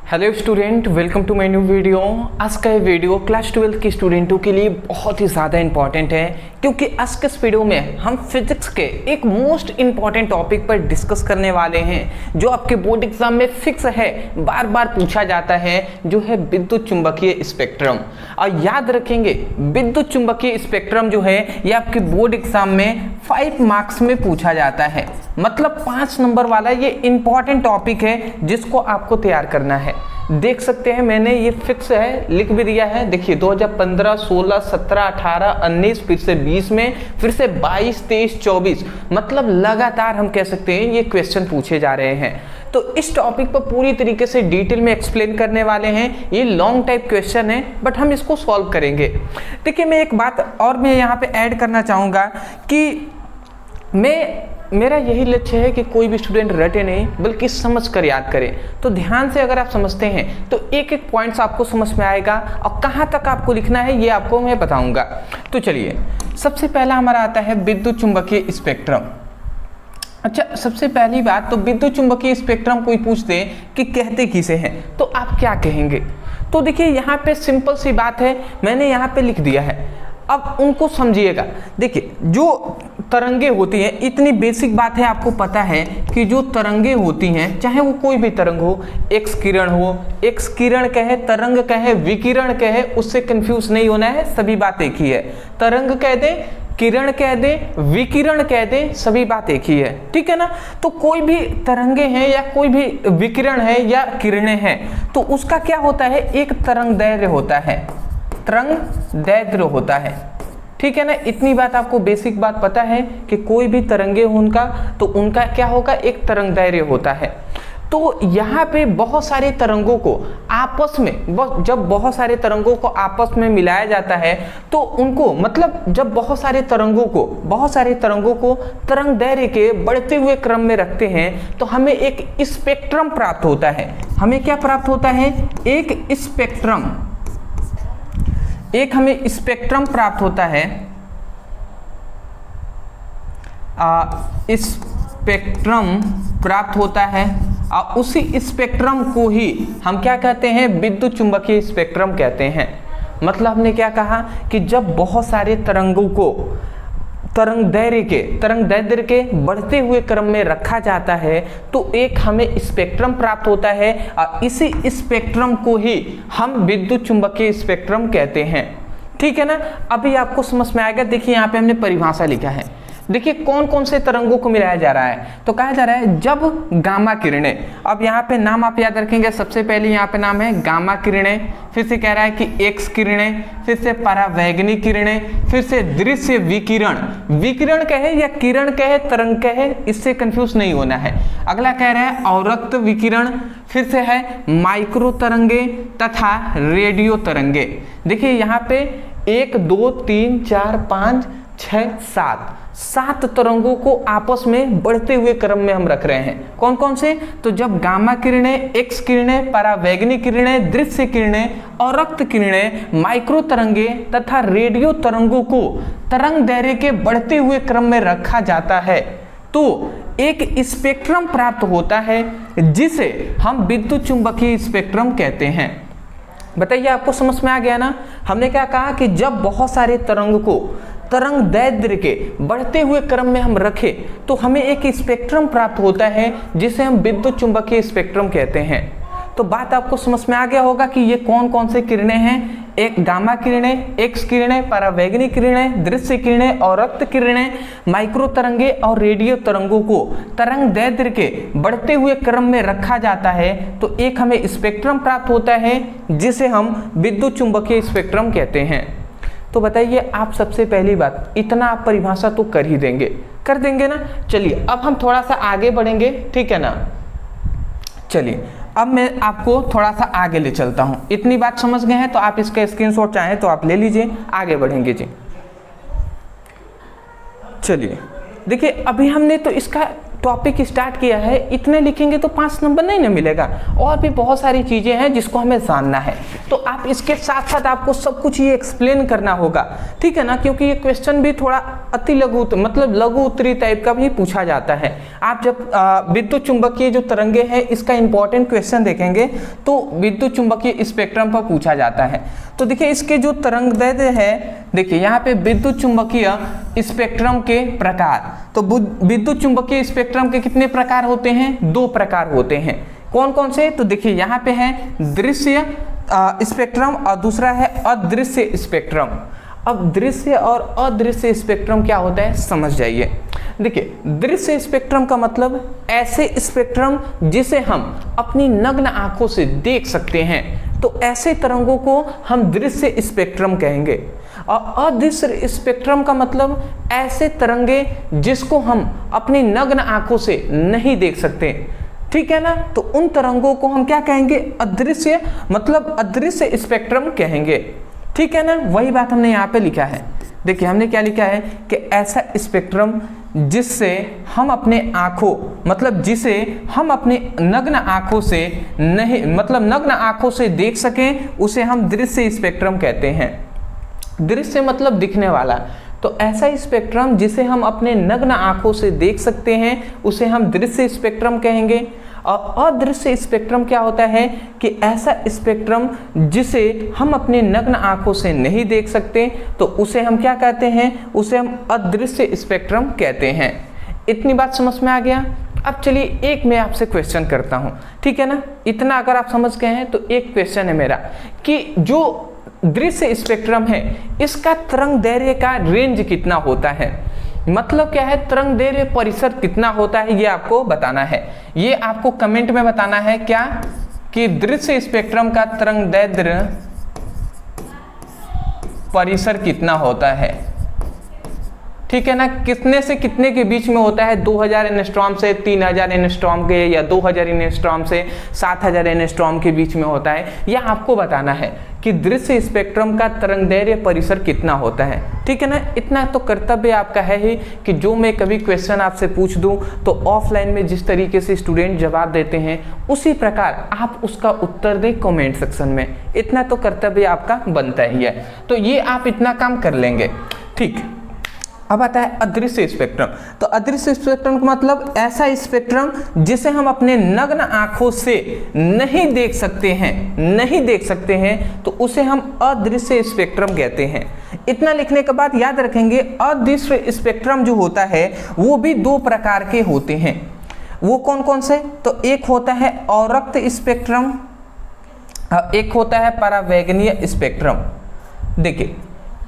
Hello student, welcome to my new video. आज का ये वीडियो क्लास 12 के स्टूडेंटों के लिए बहुत ही ज़्यादा इंपॉर्टेंट है, क्योंकि आज के इस वीडियो में हम फिजिक्स के एक मोस्ट इंपॉर्टेंट टॉपिक पर डिस्कस करने वाले हैं, जो आपके बोर्ड एग्जाम में फिक्स है, बार बार पूछा जाता है, जो है विद्युत चुंबकीय स्पेक्ट्रम। और याद रखेंगे, विद्युत चुंबकीय स्पेक्ट्रम जो है ये आपके बोर्ड एग्जाम में 5 मार्क्स में पूछा जाता है। मतलब 5 नंबर वाला ये इंपॉर्टेंट टॉपिक है जिसको आपको तैयार करना है। देख सकते हैं मैंने ये फिक्स है, लिख भी दिया है। देखिए 2015, 16, 17, 18, 19, फिर से 20 में, फिर से 22, 23, 24, मतलब लगातार हम कह सकते हैं ये क्वेश्चन पूछे जा रहे हैं। तो इस टॉपिक पर पूरी तरीके से डिटेल में एक्सप्लेन करने वाले हैं। ये लॉन्ग टाइप क्वेश्चन है, बट हम इसको सॉल्व करेंगे। देखिए मैं एक बात और मैं यहाँ पे ऐड करना चाहूँगा कि मेरा यही लक्ष्य है कि कोई भी स्टूडेंट रटे नहीं, बल्कि समझ कर याद करे। तो ध्यान से अगर आप समझते हैं तो एक एक पॉइंट्स आपको समझ में आएगा, और कहाँ तक आपको लिखना है ये आपको मैं बताऊंगा। तो चलिए, सबसे पहला हमारा आता है विद्युत चुंबकीय स्पेक्ट्रम। अच्छा, सबसे पहली बात तो विद्युत चुंबकीय स्पेक्ट्रम कोई पूछ दे कि कहते किसे हैं, तो आप क्या कहेंगे? तो देखिए यहाँ पे सिंपल सी बात है, मैंने यहाँ पे लिख दिया है। अब उनको समझिएगा। देखिए जो तरंगे होती हैं, इतनी बेसिक बात है, आपको पता है कि जो तरंगे होती हैं, चाहे वो कोई भी तरंग हो, एक्स किरण हो, एक्स किरण कहे, तरंग कहे, विकिरण कहे, उससे कंफ्यूज नहीं होना है, सभी बात एक ही है। तरंग कह दे, किरण कह दे, विकिरण कह दे, सभी बात एक ही है, ठीक है ना। तो कोई भी तरंगे हैं या कोई भी विकिरण है या किरणें हैं, तो उसका क्या होता है, एक तरंग दैर्ध्य होता है, तरंग दैर्ध्य होता है, ठीक है ना। इतनी बात आपको बेसिक बात पता है कि कोई भी तरंगे हो उनका, तो उनका क्या होगा, एक तरंग दैर्ध्य होता है। तो यहाँ पे बहुत सारे तरंगों को आपस में, जब बहुत सारे तरंगों को आपस में मिलाया जाता है, तो उनको मतलब जब बहुत सारे तरंगों को तरंग दैर्ध्य के बढ़ते हुए क्रम में रखते हैं, तो हमें एक स्पेक्ट्रम प्राप्त होता है। हमें क्या प्राप्त होता है, एक स्पेक्ट्रम, एक हमें स्पेक्ट्रम प्राप्त होता है। स्पेक्ट्रम प्राप्त होता है, और उसी स्पेक्ट्रम को ही हम क्या कहते हैं, विद्युत चुंबकीय स्पेक्ट्रम कहते हैं। मतलब हमने क्या कहा कि जब बहुत सारे तरंगों को तरंग दैर्ध्य के बढ़ते हुए क्रम में रखा जाता है, तो एक हमें स्पेक्ट्रम प्राप्त होता है, और इसी स्पेक्ट्रम को ही हम विद्युत चुंबकीय स्पेक्ट्रम कहते हैं, ठीक है ना। अभी आपको समझ में आएगा। देखिए यहाँ पे हमने परिभाषा लिखा है। देखिए कौन कौन से तरंगों को मिलाया जा रहा है, तो कहा जा रहा है जब गामा किरणें, अब यहाँ पे नाम आप याद रखेंगे। सबसे पहले यहाँ पे नाम है गामा किरणें, फिर से कह रहा है कि एक्स किरणें, फिर से परावैगनी किरणें, फिर से दृश्य विकिरण, विकिरण कहे या किरण कहे, तरंग कहे, इससे कंफ्यूज नहीं होना है। अगला कह रहा है अवरक्त विकिरण, फिर से है माइक्रो तरंगे तथा रेडियो तरंगे। देखिए यहाँ पे 1, 2, 3, 4, 5, 6, 7 तरंगों को आपस में बढ़ते हुए क्रम में हम रख रहे हैं। कौन कौन से, तो जब गामा किरणें, एक्स किरणें, परावैगनी किरणें, दृश्य किरणें, अवरक्त किरणें, माइक्रो तरंगे तथा रेडियो तरंगों को तरंग दैर्ध्य के बढ़ते हुए क्रम में रखा जाता है, तो एक स्पेक्ट्रम प्राप्त होता है, जिसे हम विद्युत चुंबकीय स्पेक्ट्रम कहते हैं। बताइए आपको समझ में आ गया ना। हमने क्या कहा कि जब बहुत सारे तरंग को तरंग दैर्ध्य के बढ़ते हुए क्रम में हम रखें, तो हमें एक स्पेक्ट्रम प्राप्त होता है, जिसे हम विद्युत चुंबकीय स्पेक्ट्रम कहते हैं। तो बात आपको समझ में आ गया होगा कि ये कौन कौन से किरणें हैं, एक गामा किरणें, एक्स किरणें, परावैगनी किरणें, दृश्य किरणें, अवरक्त किरणें, माइक्रो तरंगे और रेडियो तरंगों को तरंग दैर्ध्य के बढ़ते हुए क्रम में रखा जाता है, तो एक हमें स्पेक्ट्रम प्राप्त होता है, जिसे हम विद्युत चुंबकीय स्पेक्ट्रम कहते हैं। तो बताइए आप, सबसे पहली बात, इतना आप परिभाषा तो कर ही देंगे, कर देंगे ना। चलिए अब हम थोड़ा सा आगे बढ़ेंगे, ठीक है ना। चलिए अब मैं आपको थोड़ा सा आगे ले चलता हूं। इतनी बात समझ गए हैं तो आप इसका स्क्रीनशॉट चाहें तो आप ले लीजिए, आगे बढ़ेंगे जी। चलिए देखिए, अभी हमने तो इसका टॉपिक स्टार्ट किया है, इतने लिखेंगे तो 5 नंबर नहीं ना मिलेगा, और भी बहुत सारी चीज़ें हैं जिसको हमें जानना है। तो आप इसके साथ साथ आपको सब कुछ ये एक्सप्लेन करना होगा, ठीक है ना, क्योंकि ये क्वेश्चन भी थोड़ा अति लघु मतलब लघु उत्तरी टाइप का भी पूछा जाता है। आप जब विद्युत चुंबकीय जो तरंगे हैं इसका इंपॉर्टेंट क्वेश्चन देखेंगे तो विद्युत चुंबकीय स्पेक्ट्रम पर पूछा जाता है। तो देखिए इसके जो तरंगदैर्घ्य है, देखिए यहाँ पे विद्युत चुंबकीय स्पेक्ट्रम के प्रकार, तो विद्युत चुंबकीय स्पेक्ट्रम के कितने प्रकार होते हैं? 2 प्रकार होते हैं। कौन कौन से? तो देखिए यहाँ पे है दृश्य स्पेक्ट्रम और दूसरा है अदृश्य स्पेक्ट्रम। अब दृश्य और अदृश्य स्पेक्ट्रम क्या होता है समझ जाइए। देखिए दृश्य स्पेक्ट्रम का मतलब ऐसे स्पेक्ट्रम जिसे हम अपनी नग्न आंखों से देख सकते हैं, तो ऐसे तरंगों को हम दृश्य स्पेक्ट्रम कहेंगे। और अदृश्य स्पेक्ट्रम का मतलब ऐसे तरंगे जिसको हम अपनी नग्न आंखों से नहीं देख सकते, ठीक है ना। तो उन तरंगों को हम क्या कहेंगे? अदृश्य, मतलब अदृश्य स्पेक्ट्रम कहेंगे, ठीक है ना। वही बात हमने यहाँ पे लिखा है। देखिए हमने क्या लिखा है कि ऐसा स्पेक्ट्रम जिससे हम अपने आंखों, मतलब जिसे हम अपने नग्न आंखों से नहीं, मतलब नग्न आंखों से देख सकें, उसे हम दृश्य स्पेक्ट्रम कहते हैं। दृश्य मतलब दिखने वाला, तो ऐसा स्पेक्ट्रम जिसे हम अपने नग्न आंखों से देख सकते हैं उसे हम दृश्य स्पेक्ट्रम कहेंगे। और अदृश्य स्पेक्ट्रम क्या होता है कि ऐसा स्पेक्ट्रम जिसे हम अपने नग्न आंखों से नहीं देख सकते, तो उसे हम क्या कहते हैं? उसे हम अदृश्य स्पेक्ट्रम कहते हैं। इतनी बात समझ में आ गया। अब चलिए एक मैं आपसे क्वेश्चन करता हूं, ठीक है ना। इतना अगर आप समझ गए हैं तो एक क्वेश्चन है मेरा कि जो दृश्य स्पेक्ट्रम है इसका तरंगदैर्घ्य का रेंज कितना होता है, मतलब क्या है, तरंगदैर्घ्य परिसर कितना होता है, ये आपको बताना है। ये आपको कमेंट में बताना है क्या कि दृश्य स्पेक्ट्रम का तरंगदैर्घ्य परिसर कितना होता है, ठीक है ना। कितने से कितने के बीच में होता है? 2000 एंगस्ट्रॉम से 3000 एंगस्ट्रॉम के, या 2000 एंगस्ट्रॉम से 7000 एंगस्ट्रॉम के बीच में होता है। यह आपको बताना है कि दृश्य स्पेक्ट्रम का तरंगदैर्घ्य परिसर कितना होता है, ठीक है ना। इतना तो कर्तव्य आपका है ही कि जो मैं कभी क्वेश्चन आपसे पूछ दूं तो ऑफलाइन में जिस तरीके से स्टूडेंट जवाब देते हैं उसी प्रकार आप उसका उत्तर दें कमेंट सेक्शन में। इतना तो कर्तव्य आपका बनता ही है, तो ये आप इतना काम कर लेंगे, ठीक। अब आता है अदृश्य स्पेक्ट्रम। तो अदृश्य स्पेक्ट्रम का मतलब ऐसा स्पेक्ट्रम जिसे हम अपने नग्न आंखों से नहीं देख सकते हैं, तो उसे हम अदृश्य स्पेक्ट्रम कहते हैं। इतना लिखने के बाद याद रखेंगे अदृश्य स्पेक्ट्रम जो होता है वो भी 2 प्रकार के होते हैं। वो कौन कौन से? तो एक होता है अवरक्त स्पेक्ट्रम, एक होता है परावैगनीय स्पेक्ट्रम। देखिए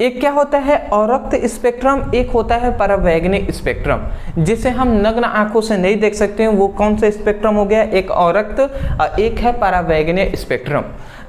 एक क्या होता है अवरक्त स्पेक्ट्रम, एक होता है परावैगनीय स्पेक्ट्रम, जिसे हम नग्न आंखों से नहीं देख सकते हैं। वो कौन सा स्पेक्ट्रम हो गया? एक अवरक्त और एक है परावैगनीय स्पेक्ट्रम।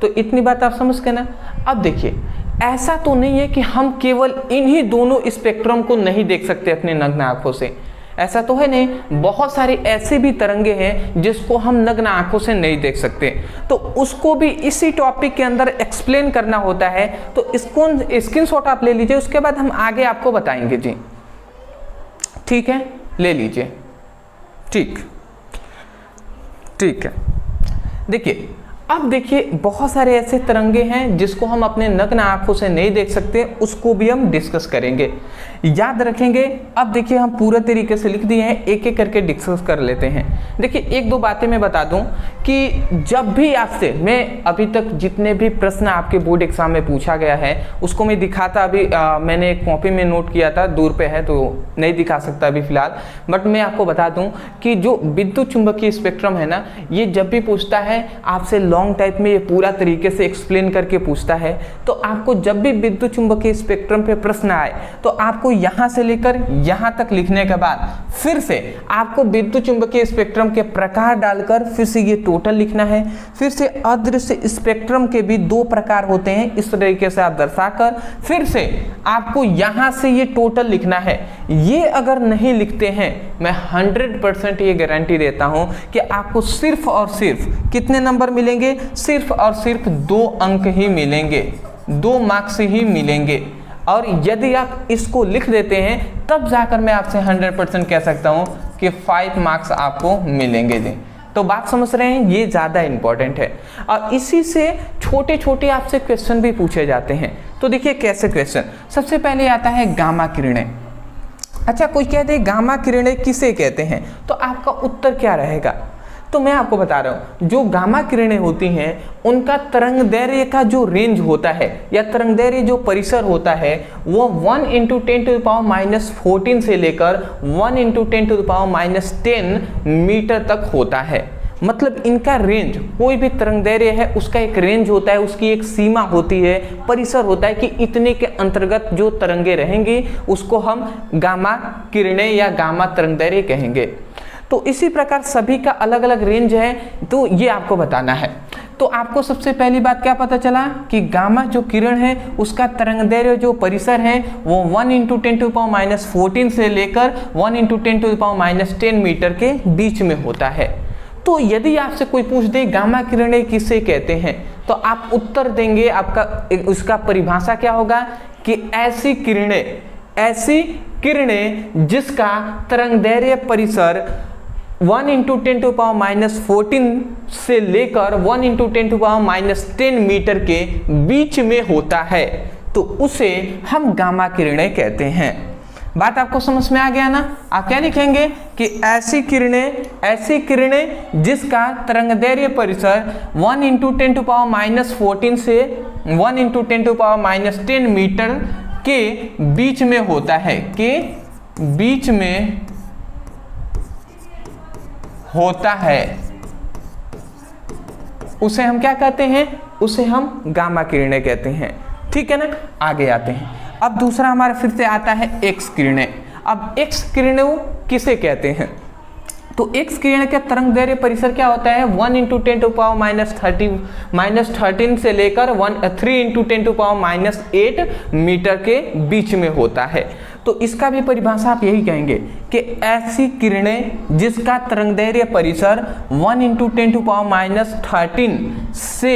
तो इतनी बात आप समझ गए ना। अब देखिए ऐसा तो नहीं है कि हम केवल इन्हीं दोनों स्पेक्ट्रम को नहीं देख सकते अपने नग्न आंखों से, ऐसा तो है नहीं। बहुत सारे ऐसे भी तरंगे हैं जिसको हम नग्न आंखों से नहीं देख सकते, तो उसको भी इसी टॉपिक के अंदर एक्सप्लेन करना होता है। तो इसको स्क्रीनशॉट आप ले लीजिए, उसके बाद हम आगे आपको बताएंगे जी, ठीक है। ले लीजिए, ठीक है। देखिए अब देखिए बहुत सारे ऐसे तरंगे हैं जिसको हम अपने नग्न आंखों से नहीं देख सकते, उसको भी हम डिस्कस करेंगे, याद रखेंगे। अब देखिए हम पूरे तरीके से लिख दिए हैं, एक एक करके डिस्कस कर लेते हैं। देखिए 1-2 बातें मैं बता दूं कि जब भी आपसे, मैं अभी तक जितने भी प्रश्न आपके बोर्ड एग्जाम में पूछा गया है उसको मैं दिखाता, अभी मैंने एक कॉपी में नोट किया था, दूर पे है तो नहीं दिखा सकता अभी फिलहाल, बट मैं आपको बता दूं कि जो विद्युत चुंबकीय स्पेक्ट्रम है ना, ये जब भी पूछता है आपसे लॉन्ग टाइप में, ये पूरा तरीके से एक्सप्लेन करके पूछता है। तो आपको जब भी विद्युत चुंबकीय स्पेक्ट्रम पे प्रश्न आए तो आपको यहाँ से लेकर यहाँ तक लिखने के बाद फिर से आपको विद्युत चुंबकीय स्पेक्ट्रम के प्रकार डालकर फिर से ये टोटल लिखना है। फिर से अदृश्य स्पेक्ट्रम के भी 2 प्रकार होते हैं, इस तरीके से आप दर्शाकर फिर से आपको यहाँ से ये टोटल लिखना है। ये अगर नहीं लिखते हैं, मैं 100% ये गारंटी देता हूँ कि आपको सिर्फ और सिर्फ कितने नंबर मिलेंगे? सिर्फ और सिर्फ 2 अंक ही मिलेंगे, 2 मार्क्स ही मिलेंगे। और यदि आप इसको लिख देते हैं तब जाकर मैं आपसे 100% कह सकता हूं कि 5 मार्क्स आपको मिलेंगे जी। तो बात समझ रहे हैं, ये ज़्यादा इंपॉर्टेंट है। और इसी से छोटे छोटे आपसे क्वेश्चन भी पूछे जाते हैं। तो देखिए कैसे क्वेश्चन, सबसे पहले आता है गामा किरणें। अच्छा, कोई कहते हैं गामा किरणें किसे कहते हैं, तो आपका उत्तर क्या रहेगा? तो मैं आपको बता रहा हूँ, जो गामा किरणें होती हैं उनका तरंगदैर्घ्य का जो रेंज होता है या तरंगदैर्घ्य जो परिसर होता है वो 1 × 10⁻⁻14 से लेकर 1 × 10⁻10 मीटर तक होता है। मतलब इनका रेंज, कोई भी तरंगदैर्घ्य है उसका एक रेंज होता है, उसकी एक सीमा होती है, परिसर होता है कि इतने के अंतर्गत जो तरंगे रहेंगी उसको हम गामा किरणें या गामा तरंगदैर्घ्य कहेंगे। तो इसी प्रकार सभी का अलग अलग रेंज है, तो ये आपको बताना है। तो आपको सबसे पहली बात क्या पता चला कि गामा जो किरण है उसका तरंगदैर्घ्य जो परिसर है वो 1 × 10⁻14 से लेकर 1 × 10⁻10 मीटर के बीच में होता है। तो यदि आपसे कोई पूछ दे गामा किरणें किसे कहते हैं, तो आप उत्तर देंगे, आपका उसका परिभाषा क्या होगा कि ऐसी किरणें जिसका तरंगदैर्घ्य परिसर 1 × 10⁻14 से लेकर 1 × 10⁻10 मीटर के बीच में होता है, तो उसे हम गामा किरणें कहते हैं। बात आपको समझ में आ गया ना? आप क्या लिखेंगे कि ऐसी किरणें जिसका तरंगदैर्घ्य परिसर 1 × 10⁻14 से 1 × 10⁻10 मीटर के बीच में होता है, के बीच में होता है, उसे हम क्या कहते हैं? उसे हम गामा किरणें कहते हैं। ठीक है ना? आगे आते हैं। अब दूसरा हमारा फिर से आता है एक्स किरणें। अब एक्स किरणें किसे कहते हैं? तो एक्स किरण का तरंगदैर्घ्य परिसर क्या होता है? 1 × 10⁻13 से लेकर 3 × 10⁻8 मीटर के बीच में होता है। तो इसका भी परिभाषा आप यही कहेंगे कि ऐसी किरणें जिसका तरंगदैर्घ्य परिसर 1 × 10⁻13 से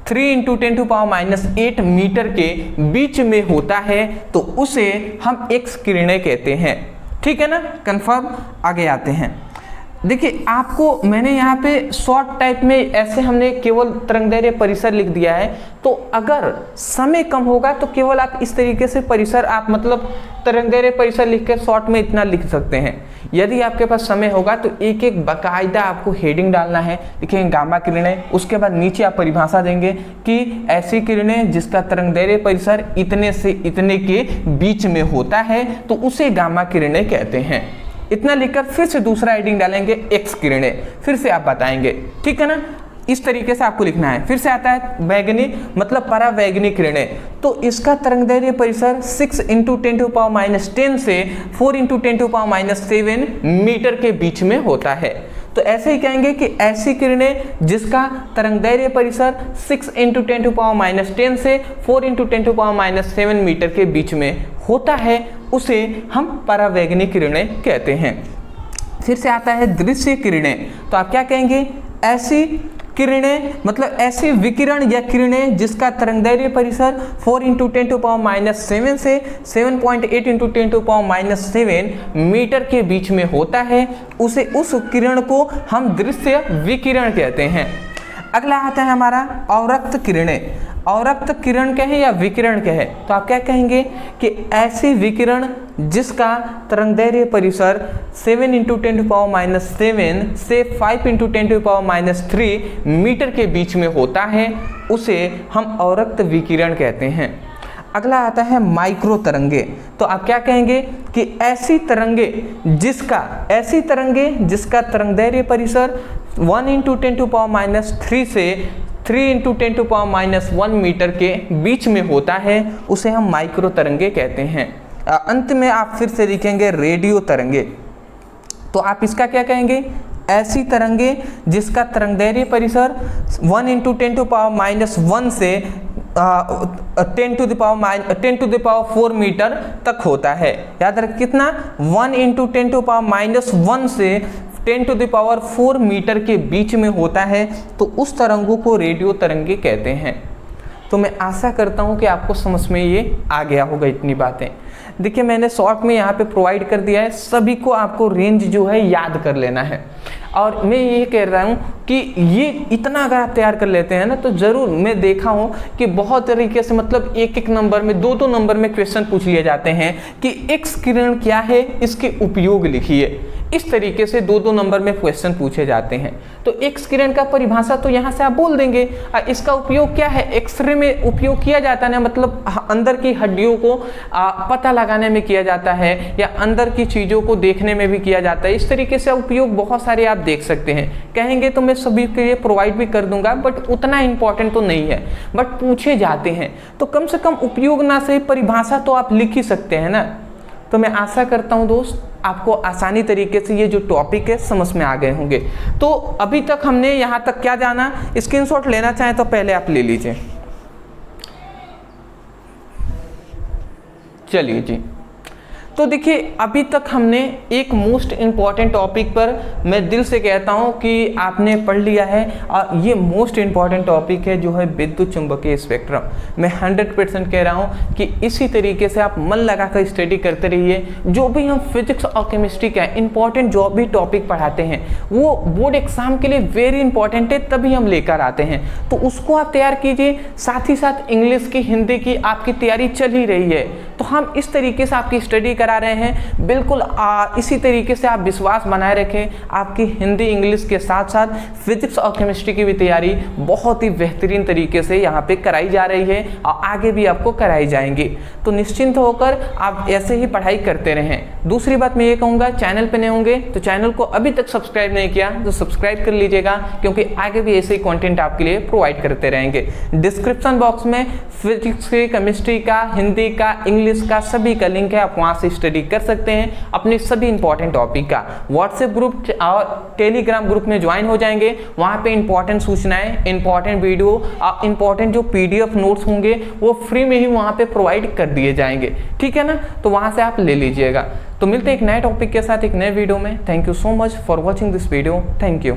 3 × 10⁻8 मीटर के बीच में होता है, तो उसे हम एक्स किरणें कहते हैं। ठीक है ना? कंफर्म। आगे आते हैं। देखिए, आपको मैंने यहाँ पे शॉर्ट टाइप में ऐसे हमने केवल तरंगदैर्घ्य परिसर लिख दिया है। तो अगर समय कम होगा तो केवल आप इस तरीके से परिसर, आप मतलब तरंगदैर्घ्य परिसर लिख कर शॉर्ट में इतना लिख सकते हैं। यदि आपके पास समय होगा तो एक एक बाकायदा आपको हेडिंग डालना है। देखिए, गामा किरणें, उसके बाद नीचे आप परिभाषा देंगे कि ऐसी किरणें जिसका तरंगदैर्घ्य परिसर इतने से इतने के बीच में होता है, तो उसे गामा किरणें कहते हैं। इतना लिखकर फिर से दूसरा हेडिंग डालेंगे एक्स किरणें, फिर से आप बताएंगे। ठीक है ना? इस तरीके से आपको लिखना है। फिर से आता है वैगनी, मतलब परावैगनी किरणें। तो इसका तरंगदैर्घ्य परिसर 6 × 10⁻10 से 4 × 10⁻7 मीटर के बीच में होता है। तो ऐसे ही कहेंगे कि ऐसी किरणें जिसका तरंगदैर्घ्य परिसर 6 × 10⁻10 से 4 × 10⁻7 मीटर के बीच में होता है, उसे हम परावैगनी किरणें कहते हैं। फिर से आता है दृश्य किरणें। तो आप क्या कहेंगे? ऐसी किरणें, मतलब ऐसी विकिरण या किरणें जिसका तरंगदैर्घ्य परिसर 4 × 10⁻7 से 7.8 × 10⁻7 मीटर के बीच में होता है, उसे उस किरण को हम दृश्य विकिरण कहते हैं। अगला आता है हमारा अवरक्त किरणें। अवरक्त किरण कहें या विकिरण कहें, तो आप क्या कहेंगे कि ऐसी विकिरण जिसका तरंगदैर्घ्य परिसर 7 × 10⁻7 से 5 × 10⁻3 मीटर के बीच में होता है, उसे हम अवरक्त विकिरण कहते हैं। अगला आता है माइक्रो तरंगे। तो आप क्या कहेंगे कि ऐसी तरंगे जिसका तरंगदैर्घ्य परिसर 1 × 10⁻3 से 3 × 10⁻1 मीटर के बीच में होता है, उसे हम माइक्रो तरंगे कहते हैं। अंत में आप फिर से लिखेंगे रेडियो तरंगे। तो आप इसका क्या कहेंगे? ऐसी तरंगे जिसका तरंगदैर्घ्य परिसर 1 × 10⁻1 से 10⁻4 मीटर तक होता है। याद रख, कितना? 1 × 10⁻1 से 10⁻4 मीटर के बीच में होता है, तो उस तरंगों को रेडियो तरंगे कहते हैं। तो मैं आशा करता हूं कि आपको समझ में ये आ गया होगा इतनी बातें। देखिए, मैंने शॉर्ट में यहाँ पे प्रोवाइड कर दिया है, सभी को आपको रेंज जो है याद कर लेना है। और मैं ये कह रहा हूँ कि ये इतना अगर आप तैयार कर लेते हैं ना तो ज़रूर, मैं देखा हूँ कि बहुत तरीके से मतलब एक एक नंबर में, दो दो नंबर में क्वेश्चन पूछ लिए जाते हैं कि एक्स किरण क्या है, इसके उपयोग लिखिए। इस तरीके से दो दो नंबर में क्वेश्चन पूछे जाते हैं। तो एक्स किरण का परिभाषा तो यहाँ से आप बोल देंगे। इसका उपयोग क्या है, एक्सरे में उपयोग किया जाता है ना, मतलब अंदर की हड्डियों को पता लगाने में किया जाता है या अंदर की चीज़ों को देखने में भी किया जाता है। इस तरीके से उपयोग बहुत सारे आप देख सकते हैं। कहेंगे तो मैं सभी के लिए प्रोवाइड भी कर दूंगा, बट उतना इंपॉर्टेंट तो नहीं है, बट पूछे जाते हैं तो कम से कम उपयोग ना सही परिभाषा तो आप लिख ही सकते हैं ना। तो मैं आशा करता हूं दोस्त आपको आसानी तरीके से ये जो टॉपिक है समझ में आ गए होंगे। तो अभी तक हमने यहाँ तक क्या जाना, स्क्रीनशॉट लेना चाहें तो पहले आप ले लीजिए। चलिए जी, तो देखिए अभी तक हमने एक मोस्ट इम्पॉर्टेंट टॉपिक पर मैं दिल से कहता हूं कि आपने पढ़ लिया है, और ये मोस्ट इम्पॉर्टेंट टॉपिक है जो है विद्युत चुंबकीय स्पेक्ट्रम। मैं 100% कह रहा हूं कि इसी तरीके से आप मन लगाकर स्टडी करते रहिए। जो भी हम फिजिक्स और केमिस्ट्री का इंपॉर्टेंट जो भी टॉपिक पढ़ाते हैं वो बोर्ड एग्जाम के लिए वेरी इंपॉर्टेंट है, तभी हम लेकर आते हैं, तो उसको आप तैयार कीजिए। साथ ही साथ इंग्लिश की, हिंदी की आपकी तैयारी चल ही रही है, तो हम इस तरीके से आपकी स्टडी करा रहे हैं। बिल्कुल इसी तरीके से आप विश्वास बनाए रखें। आपकी हिंदी इंग्लिश के साथ साथ फिजिक्स और केमिस्ट्री की भी तैयारी बहुत ही बेहतरीन तरीके से यहाँ पे कराई जा रही है और आगे भी आपको कराई जाएंगी। तो निश्चिंत होकर आप ऐसे ही पढ़ाई करते रहें। दूसरी बात मैं ये कहूँगा, चैनल पे नए होंगे तो चैनल को अभी तक सब्सक्राइब नहीं किया तो सब्सक्राइब कर लीजिएगा, क्योंकि आगे भी ऐसे ही कंटेंट आपके लिए प्रोवाइड करते रहेंगे। डिस्क्रिप्शन बॉक्स में फिजिक्स की, केमिस्ट्री का, हिंदी का, इंग्लिश का सभी का लिंक है, आप वहाँ से स्टडी कर सकते हैं अपने सभी इंपॉर्टेंट टॉपिक का। व्हाट्सएप ग्रुप और टेलीग्राम ग्रुप में ज्वाइन हो जाएंगे, वहाँ पे इंपॉर्टेंट सूचनाएं, इंपॉर्टेंट वीडियो और इंपॉर्टेंट जो PDF नोट्स होंगे वो फ्री में ही वहाँ पे प्रोवाइड कर दिए जाएंगे, ठीक है ना। तो वहाँ से आप ले लीजिएगा। तो मिलते हैं एक नए टॉपिक के साथ एक नए वीडियो में। Thank you so much for watching this video. Thank you.